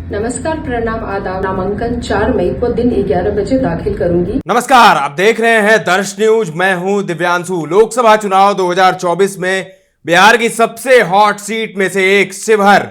नमस्कार, प्रणाम, आदाब। नामांकन 4 मई को दिन 11 बजे दाखिल करूंगी। नमस्कार, आप देख रहे हैं दर्श न्यूज। मैं हूं दिव्यांशु। लोकसभा चुनाव 2024 में बिहार की सबसे हॉट सीट में से एक शिवहर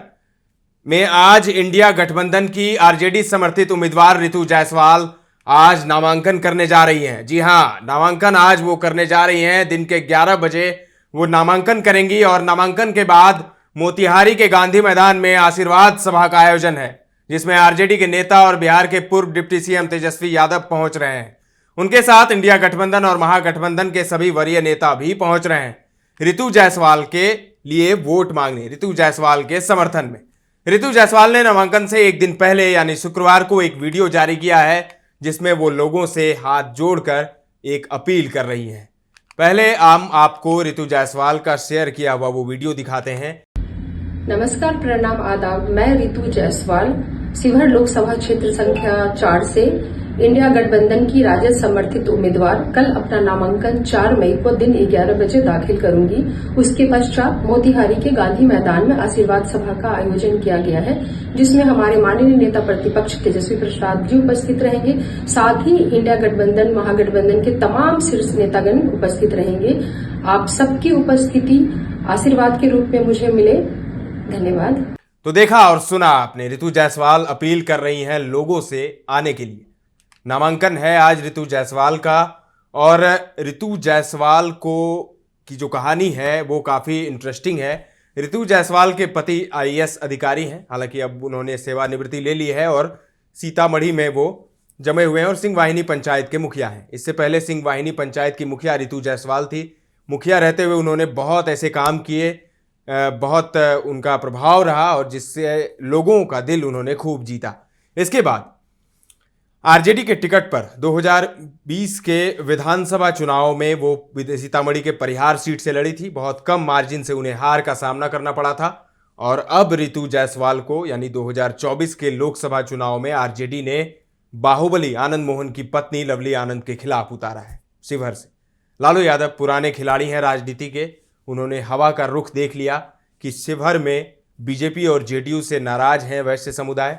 में आज इंडिया गठबंधन की आरजेडी समर्थित उम्मीदवार रितु जायसवाल आज नामांकन करने जा रही हैं। जी हां, नामांकन आज वो करने जा रही हैं। दिन के 11 बजे वो नामांकन करेंगी और नामांकन के बाद मोतिहारी के गांधी मैदान में आशीर्वाद सभा का आयोजन है, जिसमें आरजेडी के नेता और बिहार के पूर्व डिप्टी सीएम तेजस्वी यादव पहुंच रहे हैं। उनके साथ इंडिया गठबंधन और महागठबंधन के सभी वरीय नेता भी पहुंच रहे हैं रितु जायसवाल के लिए वोट मांगने, रितु जायसवाल के समर्थन में। रितु जायसवाल ने नामांकन से एक दिन पहले यानी शुक्रवार को एक वीडियो जारी किया है, जिसमें वो लोगों से हाथ जोड़कर एक अपील कर रही हैं। पहले हम आपको रितु जायसवाल का शेयर किया हुआ वो वीडियो दिखाते हैं। नमस्कार, प्रणाम, आदाब। मैं रितु जायसवाल शिवहर लोकसभा क्षेत्र संख्या 4 से इंडिया गठबंधन की राजद समर्थित उम्मीदवार कल अपना नामांकन 4 मई को दिन 11 बजे दाखिल करूंगी। उसके पश्चात मोतिहारी के गांधी मैदान में आशीर्वाद सभा का आयोजन किया गया है, जिसमें हमारे माननीय नेता प्रतिपक्ष तेजस्वी प्रसाद जी उपस्थित रहेंगे। साथ ही इंडिया गठबंधन महागठबंधन के तमाम शीर्ष नेतागण उपस्थित रहेंगे। आप सबकी उपस्थिति आशीर्वाद के रूप में मुझे मिले। धन्यवाद। तो देखा और सुना आपने, रितु जायसवाल अपील कर रही हैं लोगों से आने के लिए। नामांकन है आज रितु जायसवाल का, और रितु जायसवाल को की जो कहानी है वो काफ़ी इंटरेस्टिंग है। रितु जायसवाल के पति आईएएस अधिकारी हैं, हालांकि अब उन्होंने सेवानिवृत्ति ले ली है और सीतामढ़ी में वो जमे हुए हैं और सिंह वाहिनी पंचायत के मुखिया हैं। इससे पहले सिंह वाहिनी पंचायत की मुखिया रितु जायसवाल थी। मुखिया रहते हुए उन्होंने बहुत ऐसे काम किए, बहुत उनका प्रभाव रहा और जिससे लोगों का दिल उन्होंने खूब जीता। इसके बाद आरजेडी के टिकट पर 2020 के विधानसभा चुनाव में वो सीतामढ़ी के परिहार सीट से लड़ी थी। बहुत कम मार्जिन से उन्हें हार का सामना करना पड़ा था और अब रितु जायसवाल को यानी 2024 के लोकसभा चुनाव में आरजेडी ने बाहुबली आनंद मोहन की पत्नी लवली आनंद के खिलाफ उतारा है शिवहर से। लालू यादव पुराने खिलाड़ी हैं राजनीति के। उन्होंने हवा का रुख देख लिया कि शिवहर में बीजेपी और जेडीयू से नाराज हैं वैश्य समुदाय,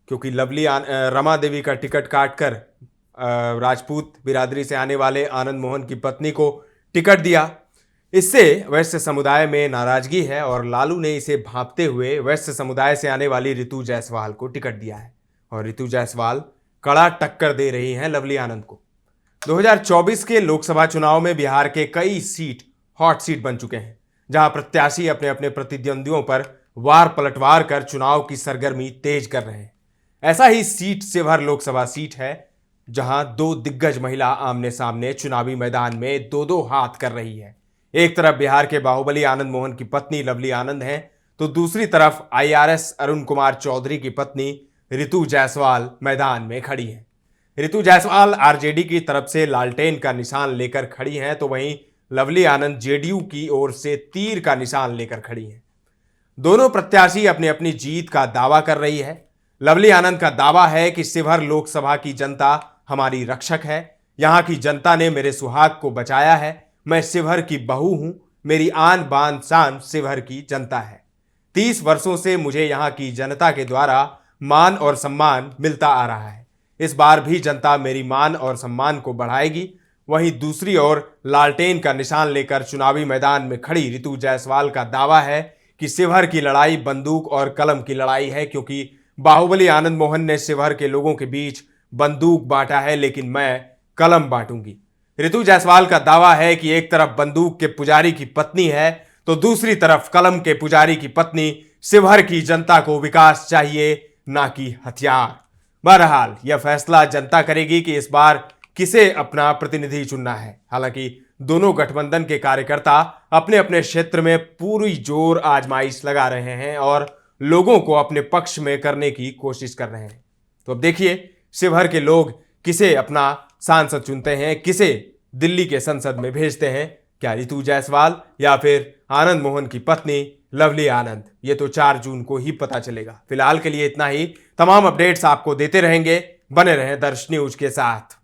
क्योंकि लवली रमा देवी का टिकट काटकर राजपूत बिरादरी से आने वाले आनंद मोहन की पत्नी को टिकट दिया। इससे वैश्य समुदाय में नाराजगी है और लालू ने इसे भांपते हुए वैश्य समुदाय से आने वाली रितु जायसवाल को टिकट दिया है और रितु जायसवाल कड़ा टक्कर दे रही हैं लवली आनंद को। 2024 के लोकसभा चुनाव में बिहार के कई सीट हॉट सीट बन चुके हैं, जहां प्रत्याशी अपने अपने प्रतिद्वंदियों पर वार पलटवार कर चुनाव की सरगर्मी तेज कर रहे हैं। ऐसा ही सीट शिवहर लोकसभा सीट है, जहां दो दिग्गज महिला आमने सामने चुनावी मैदान में दो दो हाथ कर रही है। एक तरफ बिहार के बाहुबली आनंद मोहन की पत्नी लवली आनंद है, तो दूसरी तरफ आईआरएस अरुण कुमार चौधरी की पत्नी रितु जायसवाल मैदान में खड़ी है। रितु जायसवाल आरजेडी की तरफ से लालटेन का निशान लेकर खड़ी हैं, तो वहीं लवली आनंद जेडीयू की ओर से तीर का निशान लेकर खड़ी हैं। दोनों प्रत्याशी अपनी अपनी जीत का दावा कर रही है। लवली आनंद का दावा है कि शिवहर लोकसभा की जनता हमारी रक्षक है। यहां की जनता ने मेरे सुहाग को बचाया है। मैं शिवहर की बहू हूं। मेरी आन बान शान शिवहर की जनता है। 30 वर्षों से मुझे यहां की जनता के द्वारा मान और सम्मान मिलता आ रहा है। इस बार भी जनता मेरी मान और सम्मान को बढ़ाएगी। वहीं दूसरी ओर लालटेन का निशान लेकर चुनावी मैदान में खड़ी रितु जायसवाल का दावा है कि शिवहर की लड़ाई बंदूक और कलम की लड़ाई है, क्योंकि बाहुबली आनंद मोहन ने शिवहर के लोगों के बीच बंदूक बांटा है, लेकिन मैं कलम बांटूंगी। रितु जायसवाल का दावा है कि एक तरफ बंदूक के पुजारी की पत्नी है, तो दूसरी तरफ कलम के पुजारी की पत्नी। शिवहर की जनता को विकास चाहिए, ना कि हथियार। बहरहाल यह फैसला जनता करेगी कि इस बार किसे अपना प्रतिनिधि चुनना है। हालांकि दोनों गठबंधन के कार्यकर्ता अपने अपने क्षेत्र में पूरी जोर आजमाइश लगा रहे हैं और लोगों को अपने पक्ष में करने की कोशिश कर रहे हैं। तो अब देखिए शिवहर के लोग किसे अपना सांसद चुनते हैं, किसे दिल्ली के संसद में भेजते हैं, क्या रितु जायसवाल या फिर आनंद मोहन की पत्नी लवली आनंद। ये तो 4 जून को ही पता चलेगा। फिलहाल के लिए इतना ही। तमाम अपडेट्स आपको देते रहेंगे। बने रहें दर्श न्यूज के साथ।